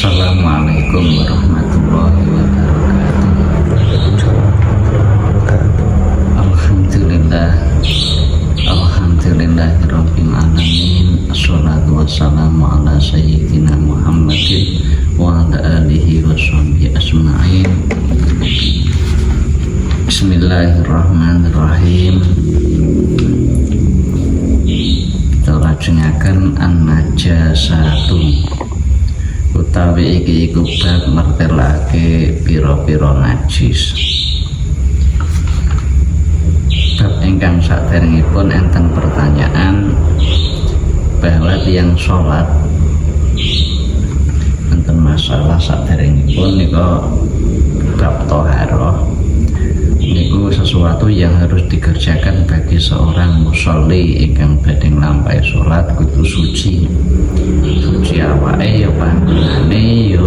Assalamualaikum warahmatullahi wabarakatuh. Alhamdulillahirabbil alamin. Assalatu wassalamu ala sayyidina Muhammadin wa ala alihi washabbihi ajmain. Bismillahirrahmanirrahim. Lajengaken an-najasatu utawi iki iku bab mertelake pira-pira najis. Bab ingkang saderengipun enten pertanyaan bahwa tiyang sholat enten masalah saderengipun nika bab thaharah niku sesuatu yang harus dikerjakan bagi seorang musolli ingkang badhe nglampahi salat kudu suci awake ya panggonane ya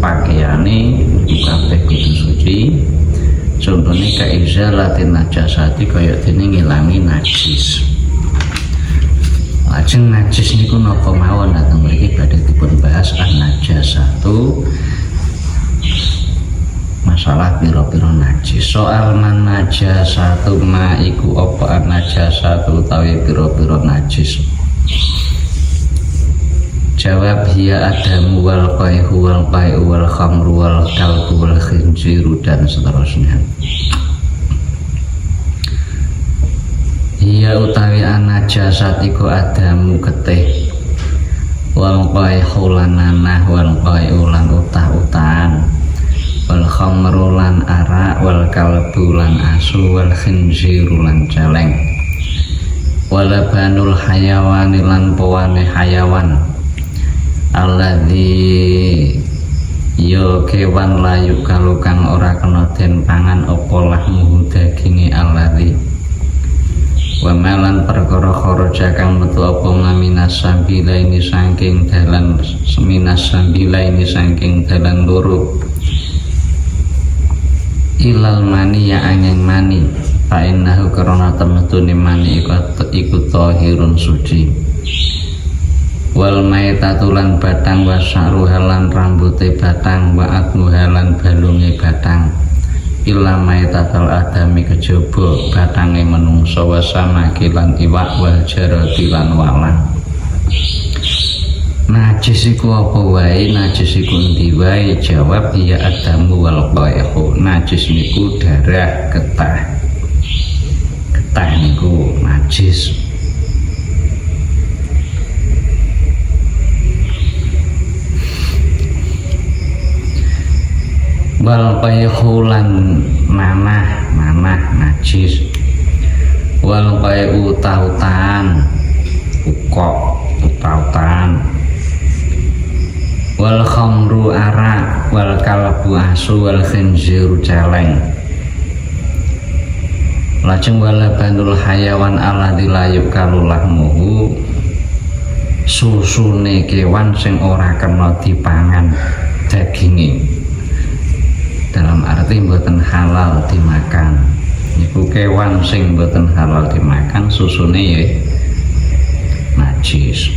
pakaiane kabeh kudu suci. Contohnya kaizalatin najasati kaya dene ngilangi najis. Lajeng najis niku napa mawon dateng mriki badhe dipun bahas an-najasatu. Masalah pira-pira najis. Soal man najasatu ma iku apa najasatu utawi pira-pira najis. Jawab hiya adamu wal qaihu wal qai'u wal khamru wal kalbu wal khinziru dan seterusnya. Hiya utawi najasat iku adamu getih wal qaihu lan nanah wal qai'u lan utah-utahan wal khamru lan arak wal kalbu lan asu wal khinziru lan celeng wala banul hayawani lan pawane hayawan alladzi yo kewan layu kalau kang ora kena den pangan apa lahmu daginge alladzi wa malan perkara kharaja kang metu apa ngaminas sambilaini saking dalan seminas sambilaini saking dalan loro ilal mani ya angin mani fa innahu karena temetune mani iku tahirun suci wal maitatulan batang wa sa'ruhalan rambute batang wa atmuhalan balunge batang illa maitatal adami kejaba batange menungsa wa samakilan iwak wal jarati lan walang. Najis iku apa wae? Najis iku endi wae? Jawab ya adamu wal qaihu. Najis niku darah getah. Getah niku najis. Wal qaihu lan nanah najis. Wal qaihu tautan ukok tautan. Wal khamru arak wal kalbu asu wal khinziru celeng. Lajeng wala bandul hayawan alladzi la yukalu lahmuhu susune kewan sing ora kena dipangan daginge. Dalam arti mboten halal dimakan. Niku kewan sing mboten halal dimakan susune ya najis.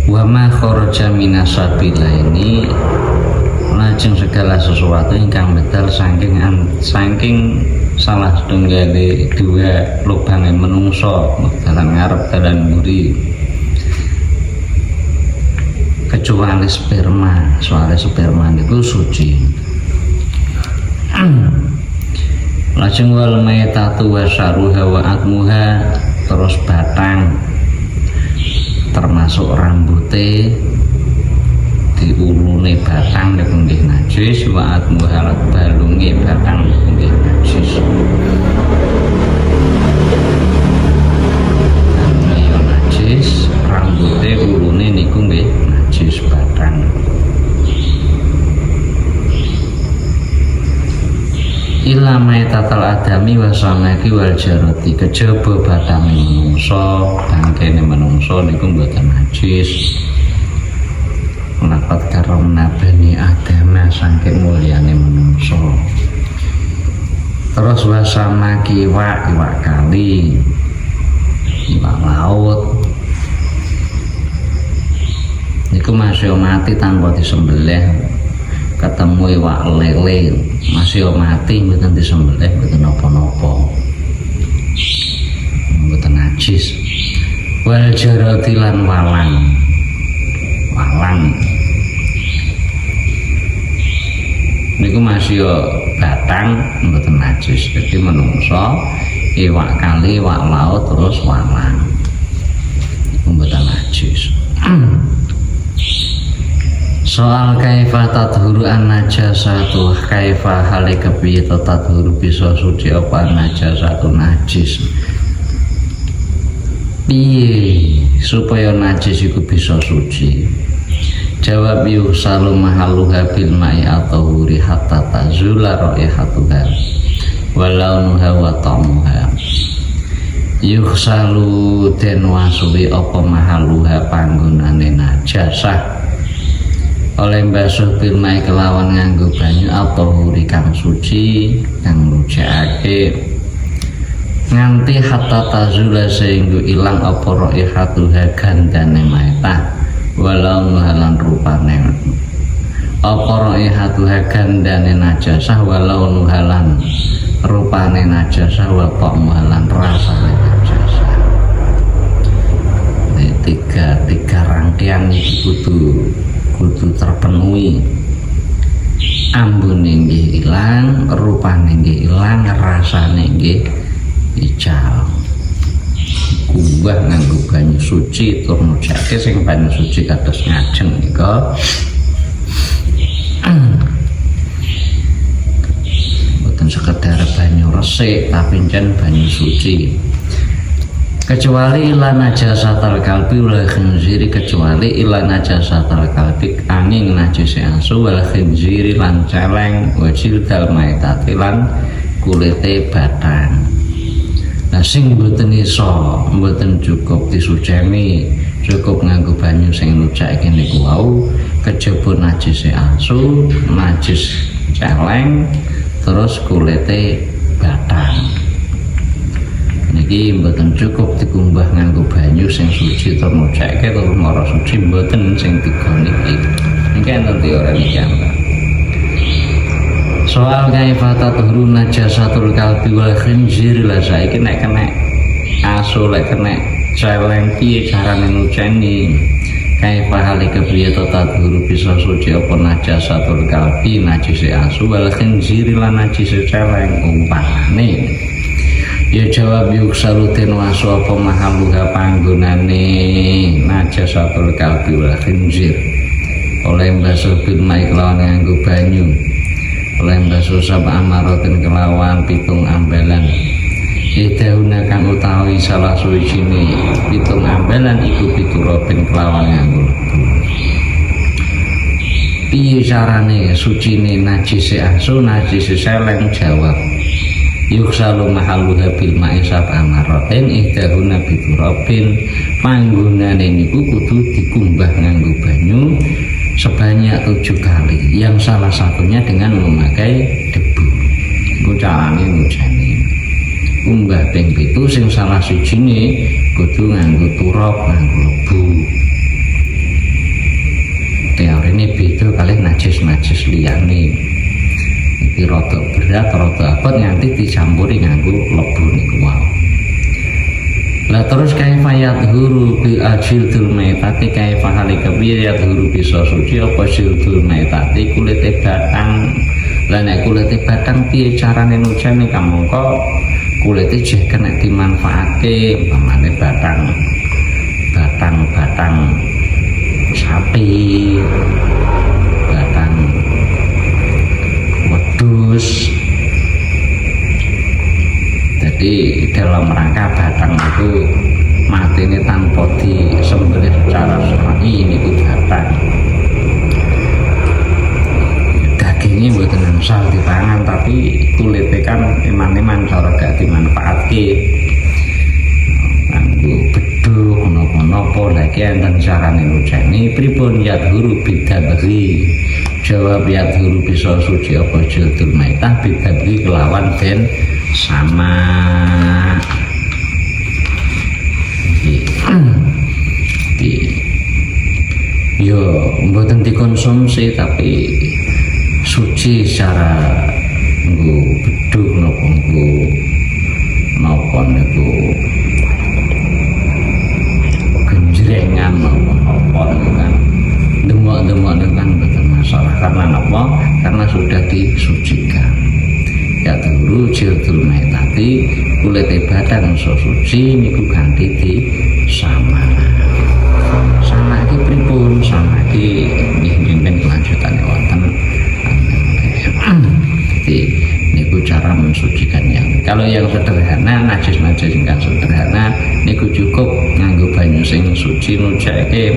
Wa ma kharaja minas sabilaini lajeng segala sesuatu ingkang medal saking salah setunggale dua lubange menungso dalan ngarep dalan mburi kecuali sperma. Soalnya sperma itu suci. Lajeng wal maitatu wa saruha wa atmuha terus batang termasuk rambute diulune batang niku nggih najis wa atmuha balunge batang niku nggih najis. Balunge najis, rambute ulune niku nggih najis batang. Illa maitatal adami wa samaki wal jarati kejaba batange menungso bangkene menungso niku mboten najis. Laqad karamna bani adama saking mulyane menungso. Terus wa samaki iwak kali iwak laut niku masih mati tanpa disembelih, ketemu iwak lele masih mati mboten disembelih, mboten napa-napa, mboten najis. Wal jarati lan walang niku masih batang mboten najis. Jadi menungso iwak kali, iwak laut, terus walang mboten najis. Soal kaifa tadhuru an najasatu, kaifa hale kepiye tadhuru bisa suci apa najasatu najis, piye supaya najis iku bisa suci. Jawab yusalu mahaluha bil ma'i at-tahuri hatta tazula raihatuha walaunuha wa ta'muha. Yusalu den wasuwi apa mahaluha panggonane najasah oleh basuh bil ma'i kelawan nganggo banyu at-tahuri kang suci kang ngucapake nganti hatta tazula sehingga ilang apa raihatuha gandane maitah walau nuhalan rupane apa raihatuha gandane najasah walau nuhalan rupane najasah wa ta'muhalan rasane najasah. Ini tiga rangkaian iki kudu terpenuhi. Ambune nggih ilang, rupane nggih ilang, rasane nggih ical. Kumbah nganggo banyu suci tur nujake sing banyu suci kados ngajeng nika boten sekedar banyu resik tapi jan banyu suci. Kecuali ila najasatal kalbi wal khinziri, kecuali ila najasatal kalbi angin najise asu wal khinziri lan celeng wajil dal maitati lan kulite batang. Nah sing mboten iso, mboten cukup disuceni, cukup nganggo banyu sing nucake niku wau, kejaba najise asu, najis celeng, terus kulite batang. Niki mboten cukup dikumbah nganggo banyu sing suci tur nucake tur mara suci, mboten sing tiga niki. Niki enten teori niki. Soal kaifa tadhuru najasatul kalbi wal khinzir, lah saiki nek kena asu lek kena celeng piye carane nuceni. Kaifa halika piye tadhuru bisa suci apa najasatul kalbi najise asu wal khinzir lan najise celeng umpamane. Ya jawab yuksalu den wasu apa mahaluha panggonane najasatul kalbi wal khinzir oleh basuh bil ma'i kelawan nganggo banyu, oleh basuh sab amaratin kelawan pitung ambelan. Idahuna kang utawi salah suwijine pitung ambelan iku piturobin kelawan nganggo lebu. Piye carane sucine najise asu najise seleng? Jawab yuksalu mahaluha bil ma'i sab amaratin idahuna piturobin, panggonane niku kudu dikumbah nganggo banyu sebanyak 7 kali, yang salah satunya dengan memakai debu. Iku carane ngujani. Kumbah ping 7 sing salah sijine kudu nganggo turap, nganggo lebu. Teorine beda kalih najis-najis liyane. Iki rada berat, rada abot nganti dicampuri nganggo lebu niku wae. Lah terus kaifa yadhuru bi ajildul maitati, kaifa halika bi yadhuru bisa suci apa jildul maitati kulite batang. Lah nek kulite batang piye carane nucane? Kamangka kulite jeh kena dimanfaatke, umpamane batang sapi, batang wedhus. Jadi dalam rangka batang itu mati ini tanpa disembelih secara syar'i, ini itu batang. Dagingnya buatan angsal dipangan, tapi kulitnya kan iman-iman cara gak dimanfaatke. Nganggo beduk, nopo-nopo lagi enten carane nuceni pripun yadhuru bidabri. Jawab yadhuru bisa suci apa jildul maitah bidabri kelawan den sama. yo mboten dikonsumsi tapi suci secara nggo bedug napa niku genjrengan napa kan demok-demok kan betul masalah karena apa? Karena sudah disucikan. Ya dulu jildul maitati kulit badan so suci niku ganti di sama iki pripun sama iki nggih kelanjutannya wonten. Jadi niku cara mensucikan kalau yang sederhana najis ingkang sederhana niku cukup nganggo banyu sing suci nucake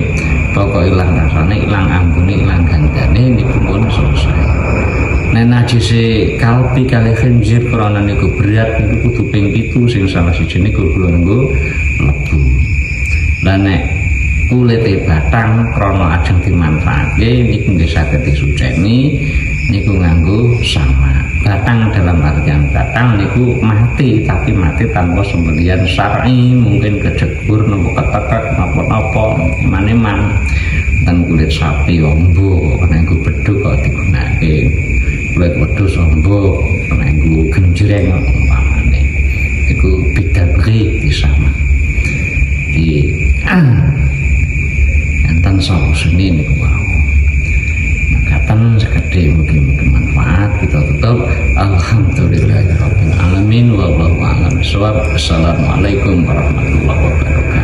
pokok ilang rasane ilang ambune ilang gandane niku pun selesai. Nek najis kalpi kali khinzir krana niku berat niku kudu ping 7 sing salah siji niku nganggo lebu. Lah nek kulit batang krana ajeng dimanfaatke niku nggih saged disuceni niku nganggo sama. Batang dalam artian batang niku mati tapi mati tanpa sembelian syar'i, mungkin kejebur napa ketekek napa-napa iman-iman dan kulit sapi ombo nganggo bedhug kok digunakake kulit wedhus ombo nganggo genjreng umpamane iku bidabri disama di enten solusione niku wae. Makatan sekadhe mungkin manfaat kita tutup. Alhamdulillahirabbil alamin wallahu a'lam bishawab. Assalamualaikum warahmatullahi wabarakatuh.